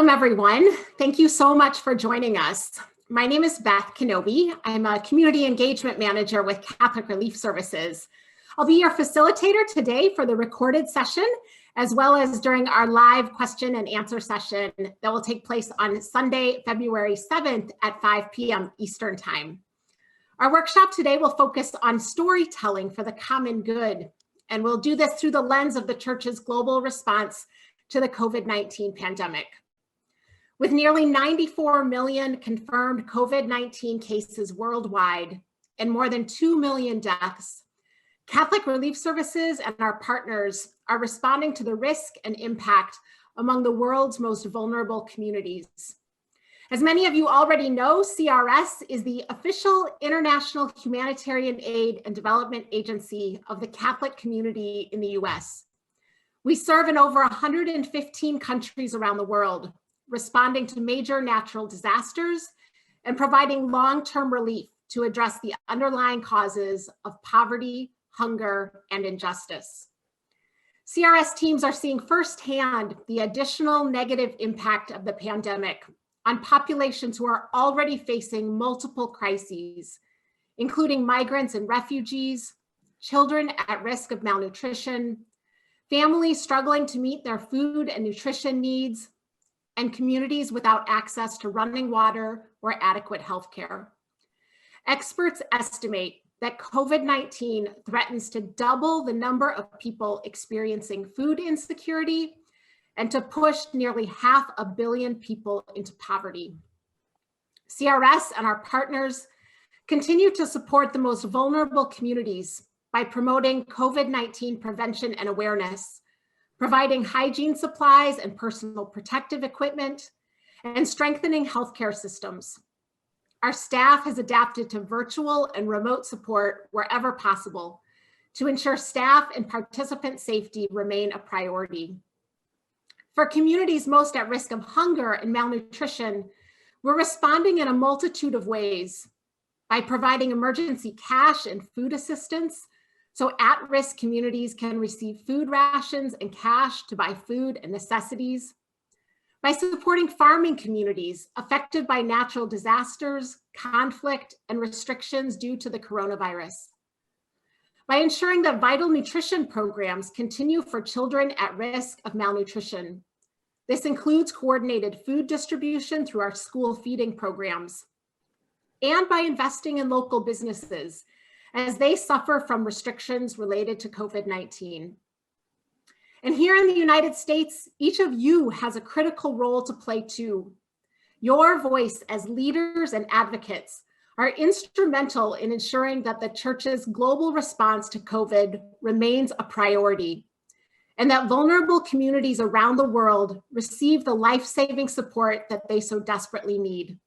Welcome, everyone. Thank you so much for joining us. My name is Beth Kenobi. I'm a Community Engagement Manager with Catholic Relief Services. I'll be your facilitator today for the recorded session, as well as during our live question and answer session that will take place on Sunday, February 7th at 5 p.m. Eastern Time. Our workshop today will focus on storytelling for the common good, and we'll do this through the lens of the Church's global response to the COVID-19 pandemic. With nearly 94 million confirmed COVID-19 cases worldwide and more than 2 million deaths, Catholic Relief Services and our partners are responding to the risk and impact among the world's most vulnerable communities. As many of you already know, CRS is the official international humanitarian aid and development agency of the Catholic community in the US. We serve in over 115 countries around the world, responding to major natural disasters and providing long-term relief to address the underlying causes of poverty, hunger, and injustice. CRS teams are seeing firsthand the additional negative impact of the pandemic on populations who are already facing multiple crises, including migrants and refugees, children at risk of malnutrition, families struggling to meet their food and nutrition needs, and communities without access to running water or adequate health care. Experts estimate that COVID-19 threatens to double the number of people experiencing food insecurity and to push nearly 500 million people into poverty. CRS and our partners continue to support the most vulnerable communities by promoting COVID-19 prevention and awareness, providing hygiene supplies and personal protective equipment, and strengthening healthcare systems. Our staff has adapted to virtual and remote support wherever possible to ensure staff and participant safety remain a priority. For communities most at risk of hunger and malnutrition, we're responding in a multitude of ways by providing emergency cash and food assistance so at-risk communities can receive food rations and cash to buy food and necessities, by supporting farming communities affected by natural disasters, conflict, and restrictions due to the coronavirus, by ensuring that vital nutrition programs continue for children at risk of malnutrition. This includes coordinated food distribution through our school feeding programs, and by investing in local businesses as they suffer from restrictions related to COVID-19. And here in the United States, each of you has a critical role to play too. Your voice as leaders and advocates are instrumental in ensuring that the Church's global response to COVID remains a priority, and that vulnerable communities around the world receive the life-saving support that they so desperately need.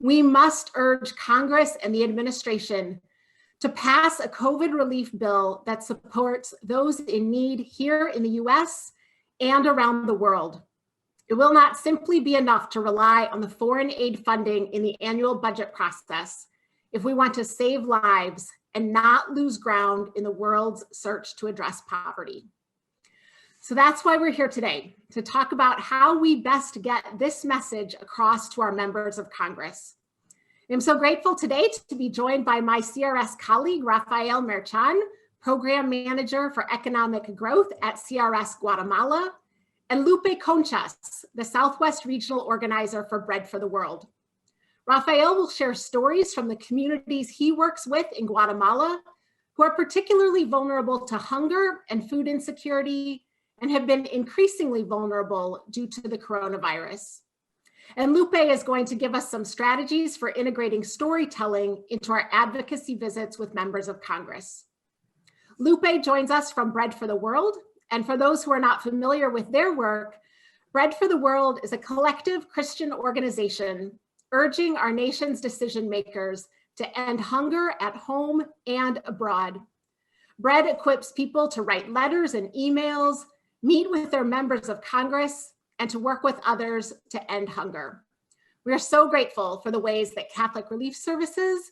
We must urge Congress and the administration to pass a COVID relief bill that supports those in need here in the US and around the world. It will not simply be enough to rely on the foreign aid funding in the annual budget process if we want to save lives and not lose ground in the world's search to address poverty. So that's why we're here today, to talk about how we best get this message across to our members of Congress. I'm so grateful today to be joined by my CRS colleague, Rafael Merchan, Program Manager for Economic Growth at CRS Guatemala, and Lupe Conchas, the Southwest Regional Organizer for Bread for the World. Rafael will share stories from the communities he works with in Guatemala, who are particularly vulnerable to hunger and food insecurity and have been increasingly vulnerable due to the coronavirus. And Lupe is going to give us some strategies for integrating storytelling into our advocacy visits with members of Congress. Lupe joins us from Bread for the World. And for those who are not familiar with their work, Bread for the World is a collective Christian organization urging our nation's decision makers to end hunger at home and abroad. Bread equips people to write letters and emails, meet with their members of Congress, and to work with others to end hunger. We are so grateful for the ways that Catholic Relief Services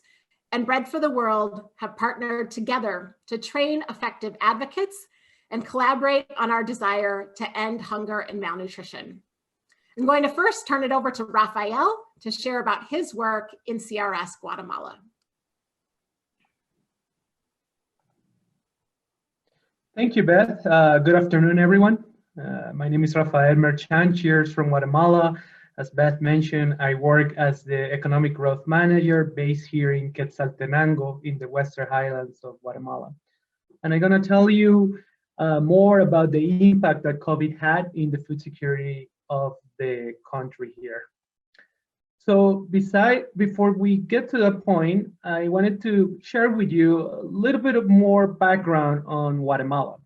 and Bread for the World have partnered together to train effective advocates and collaborate on our desire to end hunger and malnutrition. I'm going to first turn it over to Rafael to share about his work in CRS Guatemala. Thank you, Beth. Good afternoon, everyone. My name is Rafael Merchant, cheers from Guatemala. As Beth mentioned, I work as the Economic Growth Manager based here in Quetzaltenango in the Western Highlands of Guatemala. And I'm going to tell you more about the impact that COVID had in the food security of the country here. So before we get to that point, I wanted to share with you a little bit of more background on Guatemala.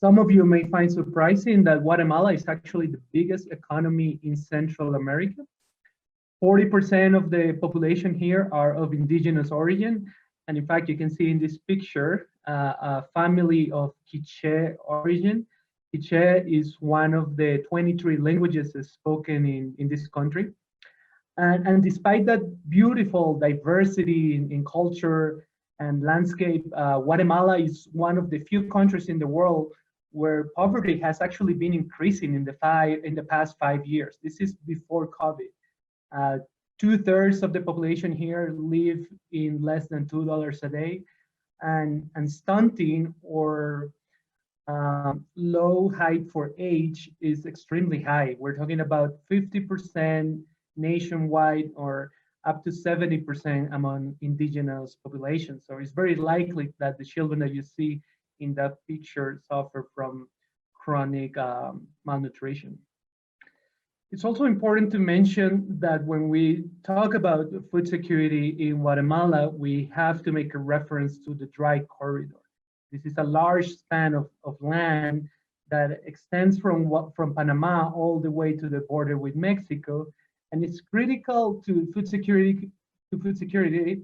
Some of you may find surprising that Guatemala is actually the biggest economy in Central America. 40% of the population here are of indigenous origin. And in fact, you can see in this picture, a family of Quiche origin. Quiche is one of the 23 languages spoken in this country. And despite that beautiful diversity in culture and landscape, Guatemala is one of the few countries in the world where poverty has actually been increasing in the past 5 years. This is before COVID. 2/3 of the population here live in less than $2 a day, and stunting or low height for age is extremely high. We're talking about 50% nationwide or up to 70% among indigenous populations. So it's very likely that the children that you see in that picture suffer from chronic malnutrition. It's also important to mention that when we talk about food security in Guatemala, we have to make a reference to the dry corridor. This is a large span of land that extends from Panama all the way to the border with Mexico. And it's critical to food security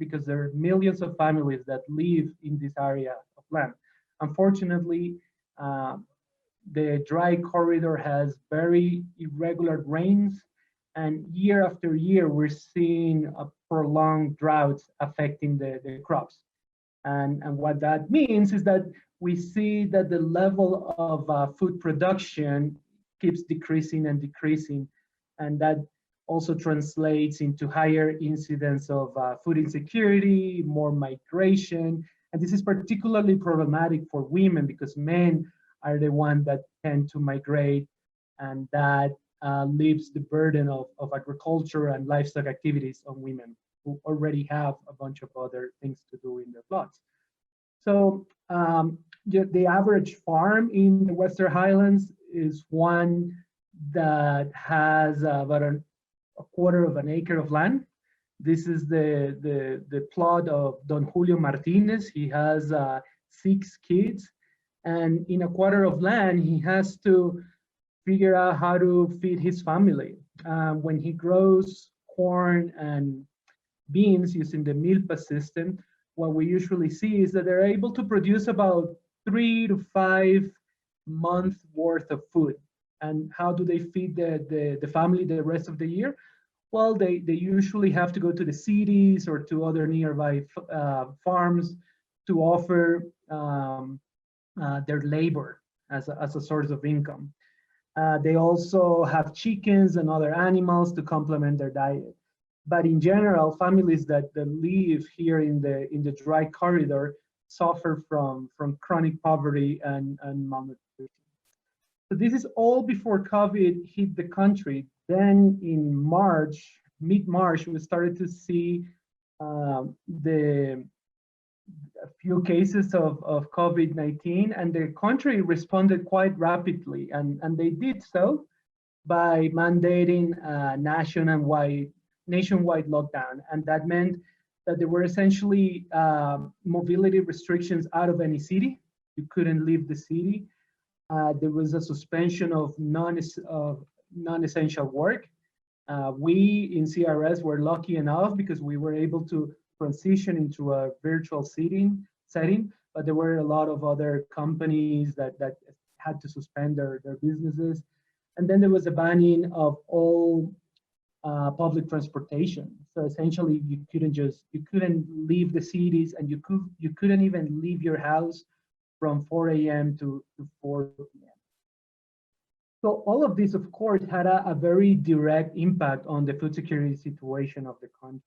because there are millions of families that live in this area of land. Unfortunately, the dry corridor has very irregular rains, and year after year, we're seeing a prolonged droughts affecting the crops. And what that means is that we see that the level of food production keeps decreasing and decreasing, and that also translates into higher incidence of food insecurity, more migration, and this is particularly problematic for women because men are the ones that tend to migrate, and that leaves the burden of agriculture and livestock activities on women who already have a bunch of other things to do in their plots. So the average farm in the Western Highlands is one that has about a quarter of an acre of land. This is the plot of Don Julio Martinez. He has 6 kids. And in a quarter of land, he has to figure out how to feed his family. When he grows corn and beans using the milpa system, what we usually see is that they're able to produce about 3 to 5 months worth of food. And how do they feed the family the rest of the year? Well, they usually have to go to the cities or to other nearby farms to offer their labor as a source of income. They also have chickens and other animals to complement their diet. But in general, families that live here in the dry corridor suffer from chronic poverty and malnutrition. So this is all before COVID hit the country. Then in March, mid-March, we started to see a few cases of COVID-19, and the country responded quite rapidly, and they did so by mandating a nationwide lockdown. And that meant that there were essentially mobility restrictions out of any city. You couldn't leave the city. There was a suspension of non-essential work. We in CRS were lucky enough because we were able to transition into a virtual setting, but there were a lot of other companies that had to suspend their businesses. And then there was a banning of all public transportation. So essentially you couldn't leave the cities, and you couldn't even leave your house from 4 a.m. to 4 p.m. So all of this, of course, had a very direct impact on the food security situation of the country.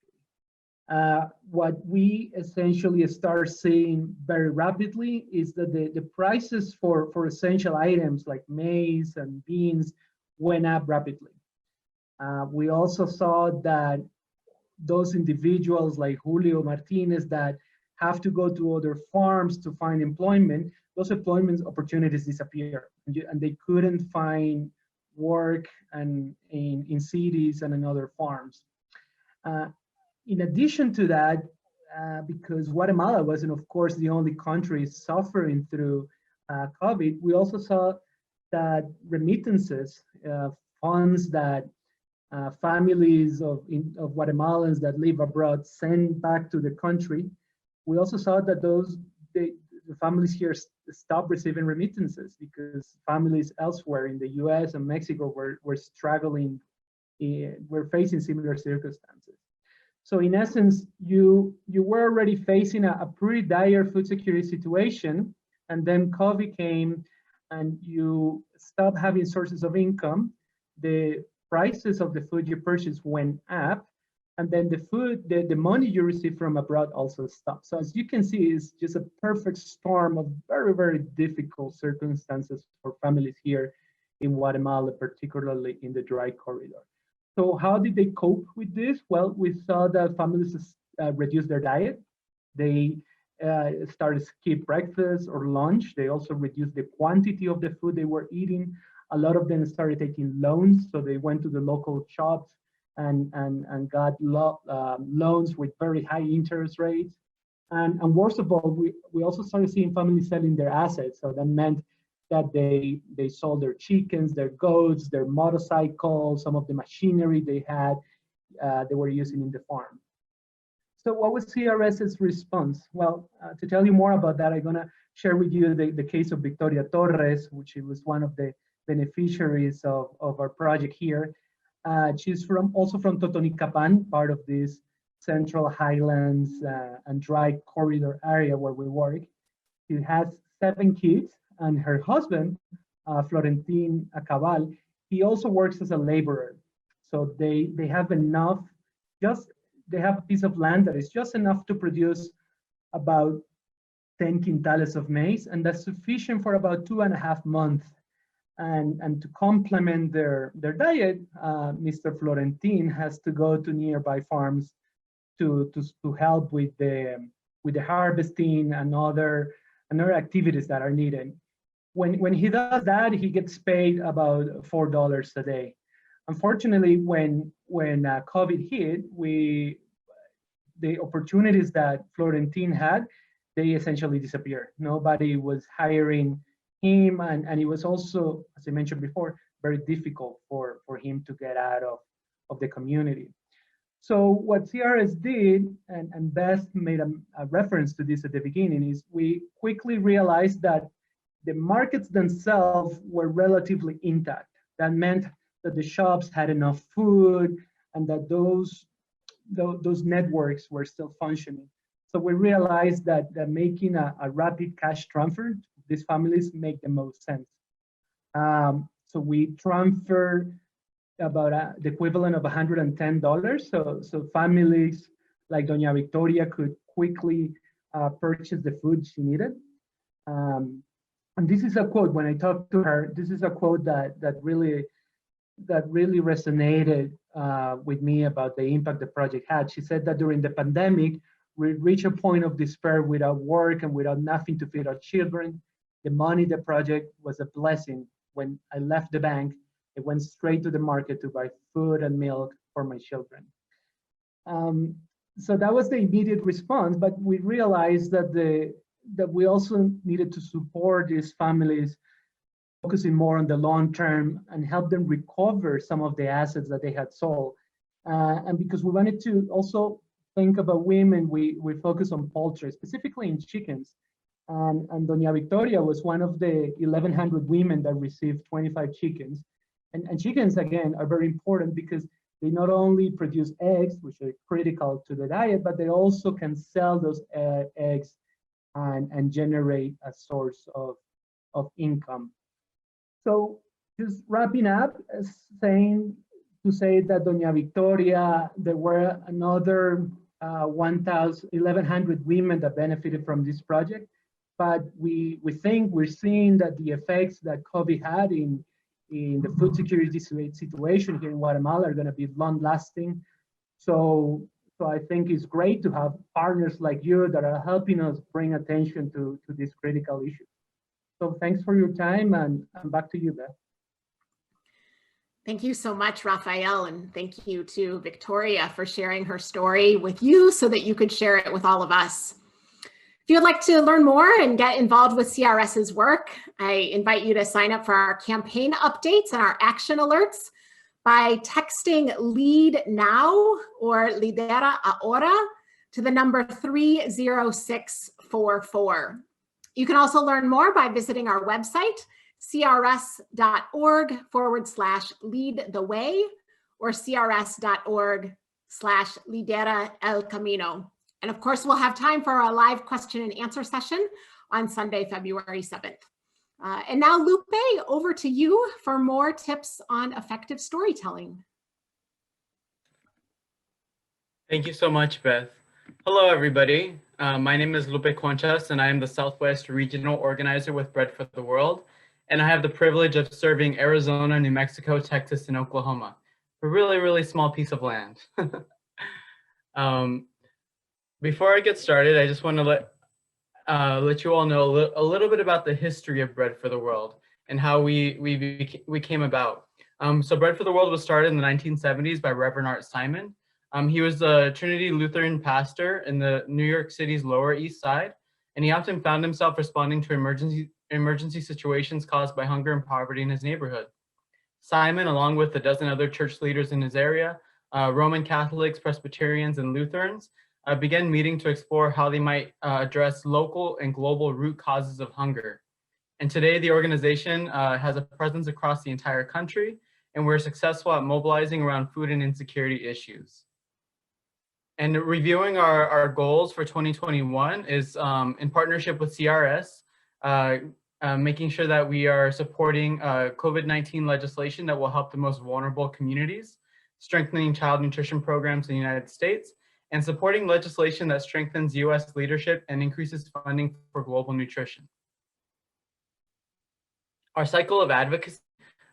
What we essentially start seeing very rapidly is that the prices for essential items like maize and beans went up rapidly. We also saw that those individuals like Julio Martinez that have to go to other farms to find employment, those employment opportunities disappear, and they couldn't find work in cities and in other farms. In addition to that, because Guatemala wasn't, of course, the only country suffering through COVID, we also saw that remittances, funds that families of Guatemalans that live abroad send back to the country, we also saw that the families here stopped receiving remittances because families elsewhere in the US and Mexico were struggling, were facing similar circumstances. So in essence, you were already facing a pretty dire food security situation, and then COVID came and you stopped having sources of income. The prices of the food you purchase went up, and then the money you receive from abroad also stopped. So as you can see, it's just a perfect storm of very, very difficult circumstances for families here in Guatemala, particularly in the dry corridor. So how did they cope with this? Well, we saw that families reduced their diet. They started to skip breakfast or lunch. They also reduced the quantity of the food they were eating. A lot of them started taking loans. So they went to the local shops and got loans with very high interest rates. And worst of all, we also started seeing families selling their assets. So that meant that they sold their chickens, their goats, their motorcycles, some of the machinery they had, they were using in the farm. So what was CRS's response? Well, to tell you more about that, I'm gonna share with you the case of Victoria Torres, which was one of the beneficiaries of our project here. She's also from Totonicapan, part of this central highlands and dry corridor area where we work. She has 7 kids, and her husband, Florentin Acabal, he also works as a laborer. So they have enough, they have a piece of land that is just enough to produce about 10 quintales of maize, and that's sufficient for about 2.5 months. And to complement their diet, Mr. Florentin has to go to nearby farms to help with the harvesting and other activities that are needed. When he does that, he gets paid about $4 a day. Unfortunately, when COVID hit, the opportunities that Florentin had, they essentially disappeared. Nobody was hiring him, and it was also, as I mentioned before, very difficult for him to get out of the community. So what CRS did, and Beth made a reference to this at the beginning, is we quickly realized that the markets themselves were relatively intact. That meant that the shops had enough food and that those networks were still functioning. So we realized that making a rapid cash transfer to these families make the most sense. So we transferred about the equivalent of $110. So families like Doña Victoria could quickly purchase the food she needed. And this is a quote, when I talked to her, this is a quote that really resonated with me about the impact the project had. She said that during the pandemic, we reached a point of despair without work and without nothing to feed our children. The money, the project was a blessing. When I left the bank, it went straight to the market to buy food and milk for my children. So that was the immediate response, but we realized that we also needed to support these families, focusing more on the long term and help them recover some of the assets that they had sold. And because we wanted to also think about women, we focus on poultry, specifically in chickens. And Doña Victoria was one of the 1,100 women that received 25 chickens. And chickens, again, are very important because they not only produce eggs, which are critical to the diet, but they also can sell those eggs and generate a source of income. So just wrapping up, to say that Doña Victoria, there were another 1,100 women that benefited from this project. But we think we're seeing that the effects that COVID had in the food security situation here in Guatemala are going to be long lasting. So I think it's great to have partners like you that are helping us bring attention to this critical issue. So thanks for your time, and back to you, Beth. Thank you so much, Rafael, and thank you to Victoria for sharing her story with you so that you could share it with all of us. If you'd like to learn more and get involved with CRS's work, I invite you to sign up for our campaign updates and our action alerts by texting LEAD NOW or Lidera Ahora to the number 30644. You can also learn more by visiting our website, crs.org/lead-the-way or crs.org/lidera el camino. And of course, we'll have time for a live question and answer session on Sunday, February 7th. And now, Lupe, over to you for more tips on effective storytelling. Thank you so much, Beth. Hello, everybody. My name is Lupe Conchas, and I am the Southwest Regional Organizer with Bread for the World. And I have the privilege of serving Arizona, New Mexico, Texas, and Oklahoma. A really, really small piece of land. Before I get started, I just want to let you all know a little bit about the history of Bread for the World and how we came about. So Bread for the World was started in the 1970s by Reverend Art Simon. He was a Trinity Lutheran pastor in the New York City's Lower East Side, and he often found himself responding to emergency situations caused by hunger and poverty in his neighborhood. Simon, along with a dozen other church leaders in his area, Roman Catholics, Presbyterians, and Lutherans, began meeting to explore how they might address local and global root causes of hunger. And today the organization has a presence across the entire country, and we're successful at mobilizing around food and insecurity issues. And reviewing our goals for 2021 is in partnership with CRS, making sure that we are supporting COVID-19 legislation that will help the most vulnerable communities, strengthening child nutrition programs in the United States, and supporting legislation that strengthens U.S. leadership and increases funding for global nutrition. Our cycle of advocacy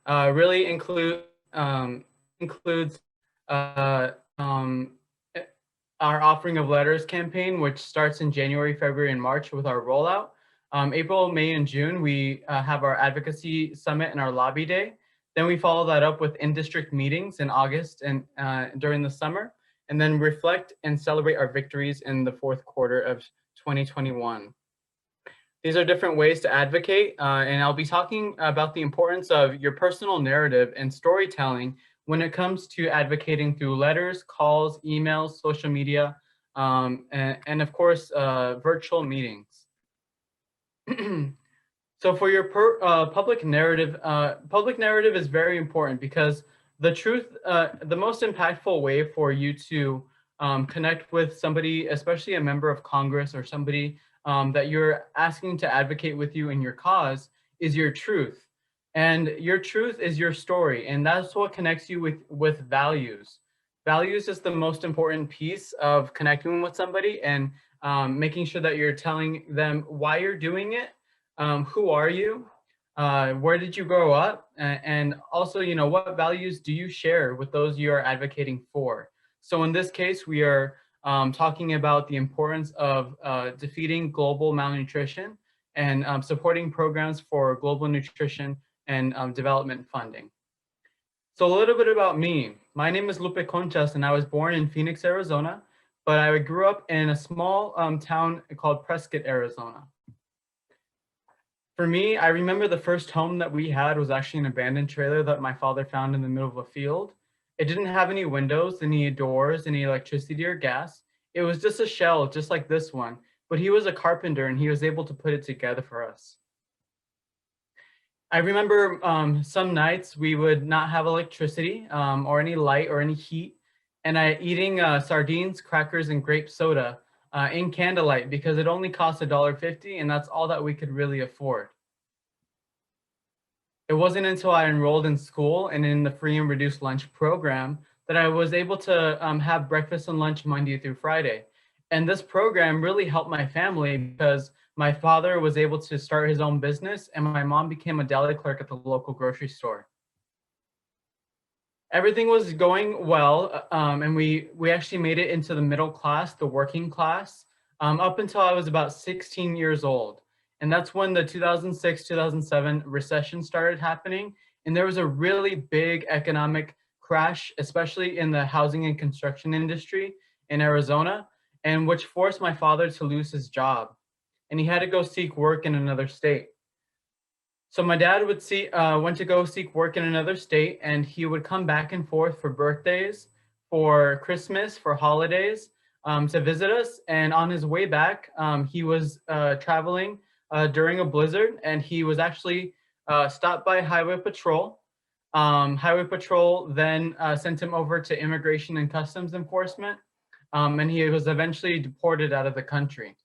really includes our Offering of Letters campaign, which starts in January, February, and March with our rollout. April, May, and June, we have our advocacy summit and our lobby day. Then we follow that up with in-district meetings in August and during the summer, and then reflect and celebrate our victories in the fourth quarter of 2021. These are different ways to advocate, and I'll be talking about the importance of your personal narrative and storytelling when it comes to advocating through letters, calls, emails, social media, and of course, virtual meetings. So for your public narrative is very important because the truth, the most impactful way for you to connect with somebody, especially a member of Congress or somebody that you're asking to advocate with you in your cause, is your truth. And your truth is your story, and that's what connects you with values. Values is the most important piece of connecting with somebody and making sure that you're telling them why you're doing it, who are you, where did you grow up, and also, you know, what values do you share with those you are advocating for. So in this case, we are talking about the importance of defeating global malnutrition and supporting programs for global nutrition and development funding. So a little bit about me. My name is Lupe Conchas, and I was born in Phoenix, Arizona, but I grew up in a small town called Prescott, Arizona. For me, I remember the first home that we had was actually an abandoned trailer that my father found in the middle of a field. It didn't have any windows, any doors, any electricity or gas. It was just a shell, just like this one, but he was a carpenter and he was able to put it together for us. I remember some nights we would not have electricity or any light or any heat, and eating sardines, crackers, and grape soda in candlelight because it only cost $1.50, and that's all that we could really afford. It wasn't until I enrolled in school and in the free and reduced lunch program that I was able to have breakfast and lunch Monday through Friday. And this program really helped my family because my father was able to start his own business and my mom became a deli clerk at the local grocery store. Everything was going well, and we actually made it into the middle class, the working class, up until I was about 16 years old. And that's when the 2006-2007 recession started happening. And there was a really big economic crash, especially in the housing and construction industry in Arizona, and which forced my father to lose his job. And he had to go seek work in another state. So my dad went to go seek work in another state, and he would come back and forth for birthdays, for Christmas, for holidays, to visit us. And on his way back, he was traveling during a blizzard, and he was actually stopped by Highway Patrol. Highway Patrol then sent him over to Immigration and Customs Enforcement, and he was eventually deported out of the country.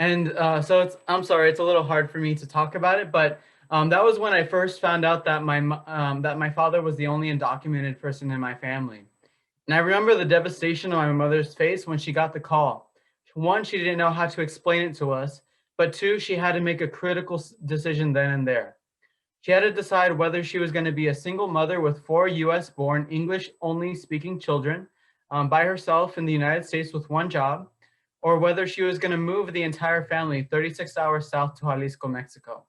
And so I'm sorry, it's a little hard for me to talk about it, but that was when I first found out that my father was the only undocumented person in my family. And I remember the devastation on my mother's face when she got the call. One, she didn't know how to explain it to us, but two, she had to make a critical decision then and there. She had to decide whether she was going to be a single mother with 4 US-born, English-only speaking children by herself in the United States with one job, or whether she was going to move the entire family 36 hours south to Jalisco, Mexico.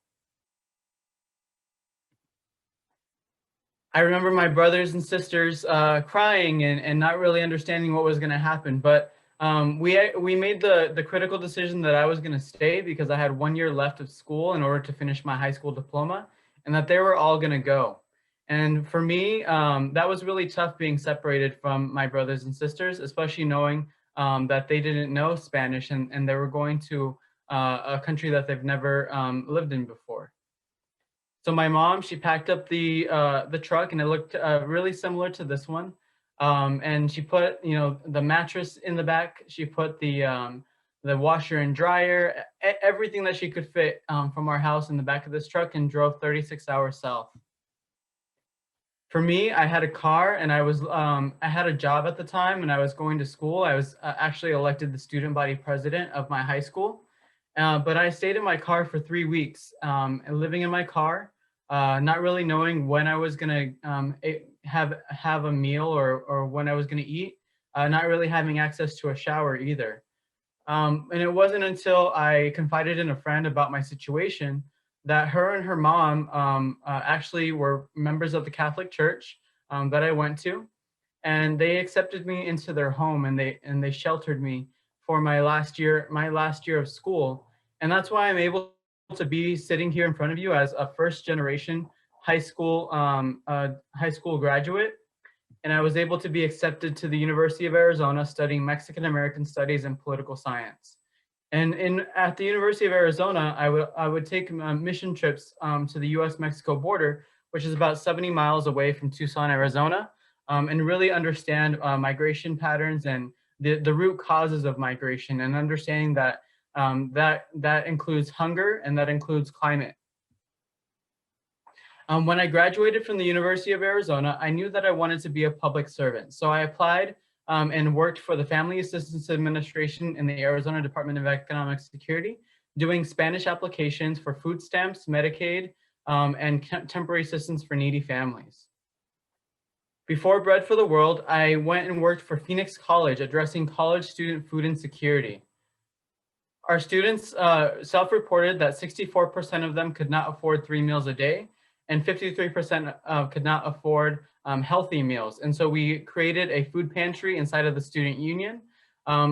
I remember my brothers and sisters crying and not really understanding what was going to happen, but we made the critical decision that I was going to stay because I had 1 year left of school in order to finish my high school diploma, and that they were all going to go. And for me, that was really tough being separated from my brothers and sisters, especially knowing that they didn't know Spanish and they were going to a country that they've never lived in before. So my mom, she packed up the truck, and it looked really similar to this one. And she put, the mattress in the back. She put the washer and dryer, everything that she could fit from our house in the back of this truck, and drove 36 hours south. For me, I had a car, and I had a job at the time, and I was going to school. I was actually elected the student body president of my high school, but I stayed in my car for 3 weeks, and living in my car, not really knowing when I was gonna have a meal or when I was gonna eat, not really having access to a shower either. And it wasn't until I confided in a friend about my situation that her and her mom actually were members of the Catholic Church that I went to, and they accepted me into their home, and they sheltered me for my last year of school. And that's why I'm able to be sitting here in front of you as a first-generation high school graduate. And I was able to be accepted to the University of Arizona studying Mexican American Studies and Political Science. And at the University of Arizona, I would take mission trips to the U.S.-Mexico border, which is about 70 miles away from Tucson, Arizona, and really understand migration patterns and the root causes of migration, and understanding that that includes hunger and that includes climate. When I graduated from the University of Arizona, I knew that I wanted to be a public servant. So I applied and worked for the Family Assistance Administration in the Arizona Department of Economic Security, doing Spanish applications for food stamps, Medicaid, and temporary assistance for needy families. Before Bread for the World, I went and worked for Phoenix College, addressing college student food insecurity. Our students self-reported that 64% of them could not afford 3 meals a day, and 53% could not afford healthy meals. And so we created a food pantry inside of the student union.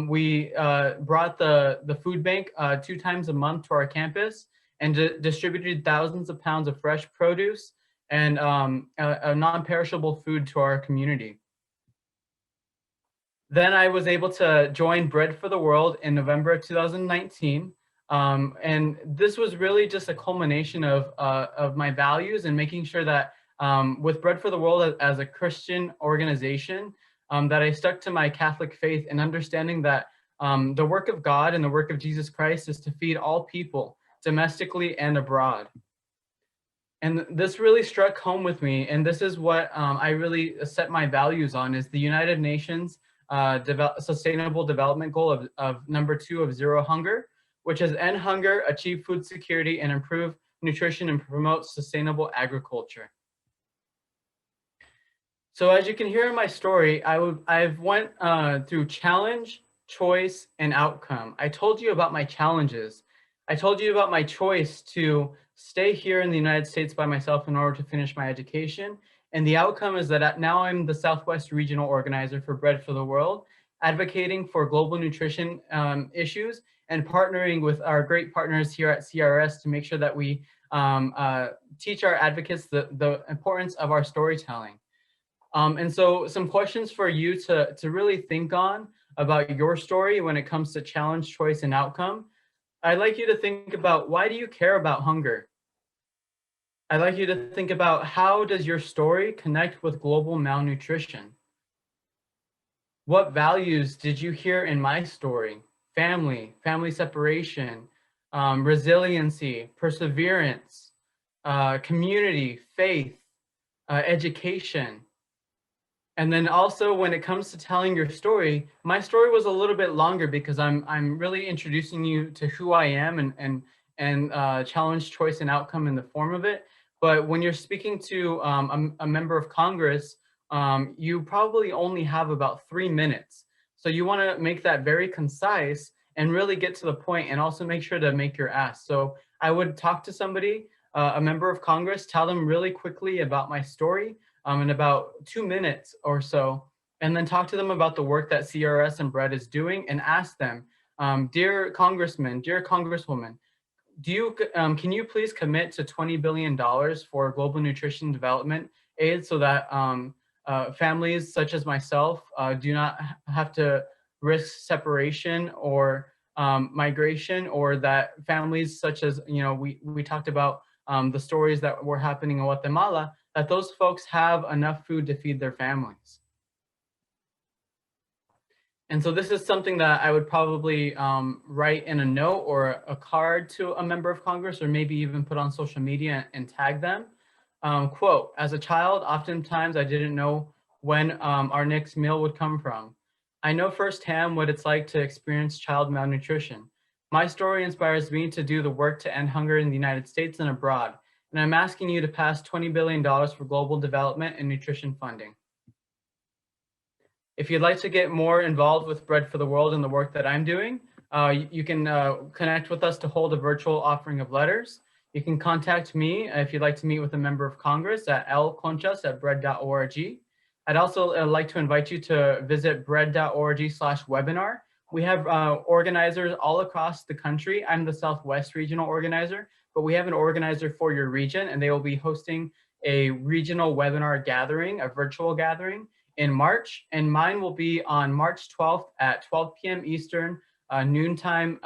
We brought the food bank 2 times a month to our campus and distributed thousands of pounds of fresh produce and a non-perishable food to our community. Then I was able to join Bread for the World in November of 2019. And this was really just a culmination of my values and making sure that with Bread for the World as a Christian organization, that I stuck to my Catholic faith and understanding that The work of God and the work of Jesus Christ is to feed all people, domestically and abroad. And this really struck home with me, and this is what I really set my values on, is the United Nations Sustainable Development Goal of number 2 of zero hunger, which is end hunger, achieve food security, and improve nutrition and promote sustainable agriculture. So as you can hear in my story, I've went through challenge, choice, and outcome. I told you about my challenges. I told you about my choice to stay here in the United States by myself in order to finish my education. And the outcome is that now I'm the Southwest Regional Organizer for Bread for the World, advocating for global nutrition issues and partnering with our great partners here at CRS to make sure that we teach our advocates the importance of our storytelling. And so some questions for you to really think on about your story when it comes to challenge, choice, and outcome. I'd like you to think about, why do you care about hunger? I'd like you to think about, how does your story connect with global malnutrition? What values did you hear in my story? Family separation, resiliency, perseverance, community, faith, education. And then also, when it comes to telling your story, my story was a little bit longer because I'm really introducing you to who I am and challenge, choice, and outcome in the form of it. But when you're speaking to a member of Congress, you probably only have about 3 minutes. So you want to make that very concise and really get to the point, and also make sure to make your ask. So I would talk to somebody, a member of Congress, tell them really quickly about my story, in about 2 minutes or so, and then talk to them about the work that CRS and Bread is doing, and ask them, dear Congressman, dear Congresswoman, can you please commit to $20 billion for global nutrition development aid so that families such as myself do not have to risk separation or migration, or that families such as, we talked about the stories that were happening in Guatemala, that those folks have enough food to feed their families. And so this is something that I would probably write in a note or a card to a member of Congress, or maybe even put on social media and tag them. Quote, as a child, oftentimes I didn't know when our next meal would come from. I know firsthand what it's like to experience child malnutrition. My story inspires me to do the work to end hunger in the United States and abroad. And I'm asking you to pass $20 billion for global development and nutrition funding. If you'd like to get more involved with Bread for the World and the work that I'm doing, you can connect with us to hold a virtual offering of letters. You can contact me if you'd like to meet with a member of Congress at lconchas@bread.org. I'd also like to invite you to visit bread.org/webinar. We have organizers all across the country. I'm the Southwest Regional Organizer, but we have an organizer for your region, and they will be hosting a regional webinar gathering, a virtual gathering in March, and mine will be on March 12th at 12 p.m. Eastern, noontime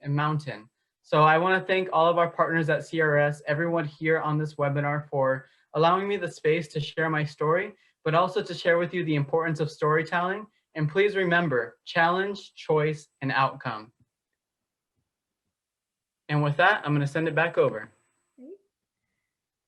in Mountain. So I want to thank all of our partners at CRS, everyone here on this webinar, for allowing me the space to share my story, but also to share with you the importance of storytelling. And please remember, challenge, choice, and outcome. And with that, I'm going to send it back over.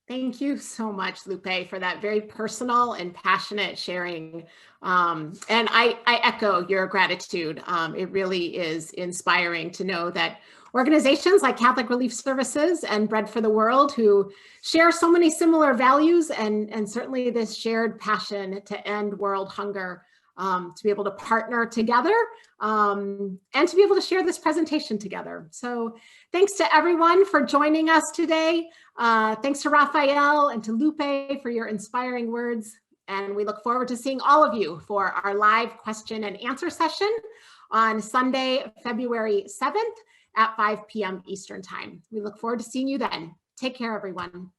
Thank you so much, Lupe, for that very personal and passionate sharing. And I echo your gratitude. It really is inspiring to know that organizations like Catholic Relief Services and Bread for the World, who share so many similar values and certainly this shared passion to end world hunger, to be able to partner together and to be able to share this presentation together. So thanks to everyone for joining us today. Thanks to Raphael and to Lupe for your inspiring words. And we look forward to seeing all of you for our live question and answer session on Sunday, February 7th at 5 p.m. Eastern Time. We look forward to seeing you then. Take care, everyone.